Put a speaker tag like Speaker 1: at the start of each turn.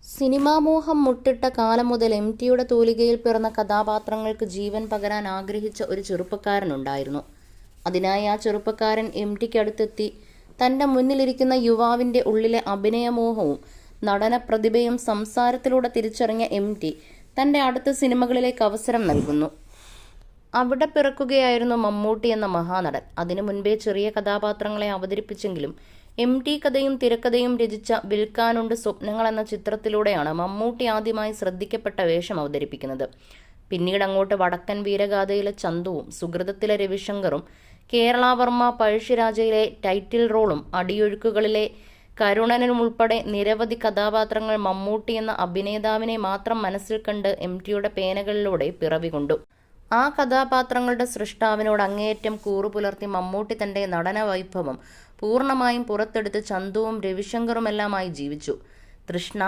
Speaker 1: സിനിമാമോഹം മുട്ടിട്ട കാലം മുതൽ ടിയുടെ തൂലികയിൽ പിറന്ന കഥാപാത്രങ്ങൾക്ക് ജീവൻ പകരാൻ ആഗ്രഹിച്ച ഒരു ചെറുപ്പക്കാരനുണ്ടായിരുന്നു. അതിനായി ആ ചെറുപ്പക്കാരൻ ടിക്കടുത്തെത്തി തൻ്റെ മുന്നിലിരിക്കുന്ന യുവാവിൻ്റെ ഉള്ളിലെ അഭിനയമോഹവും നടനപ്രതിഭയും സംസാരത്തിലൂടെ തിരിച്ചറിഞ്ഞ ടി തൻ്റെ അടുത്ത സിനിമകളിലേക്ക് അവസരം നൽകുന്നു. അവിടെ പിറക്കുകയായിരുന്നു മമ്മൂട്ടി എന്ന മഹാനടൻ. അതിനു മുൻപേ ചെറിയ കഥാപാത്രങ്ങളെ അവതരിപ്പിച്ചെങ്കിലും ടി കഥയും തിരക്കഥയും രചിച്ച വിൽക്കാനുണ്ട് സ്വപ്നങ്ങൾ എന്ന ചിത്രത്തിലൂടെയാണ് മമ്മൂട്ടി ആദ്യമായി ശ്രദ്ധിക്കപ്പെട്ട വേഷം അവതരിപ്പിക്കുന്നത്. പിന്നീട് അങ്ങോട്ട് വടക്കൻ വീരഗാഥയിലെ ചന്തുവും, സുഹൃതത്തിലെ രവിശങ്കറും, കേരളവർമ്മ പഴശ്ശിരാജയിലെ ടൈറ്റിൽ റോളും, അടിയൊഴുക്കുകളിലെ കരുണനും ഉൾപ്പെടെ നിരവധി കഥാപാത്രങ്ങൾ മമ്മൂട്ടി എന്ന അഭിനേതാവിനെ മാത്രം മനസ്സിൽ കണ്ട് ടിയുടെ പേനകളിലൂടെ പിറവികൊണ്ടു. ആ കഥാപാത്രങ്ങളുടെ സൃഷ്ടാവിനോട് അങ്ങേയറ്റം കൂറുപുലർത്തി മമ്മൂട്ടി തൻ്റെ നടന വൈഭവം പൂർണ്ണമായും പുറത്തെടുത്ത് ചന്തുവും രവിശങ്കറുമെല്ലാമായി ജീവിച്ചു. തൃഷ്ണ,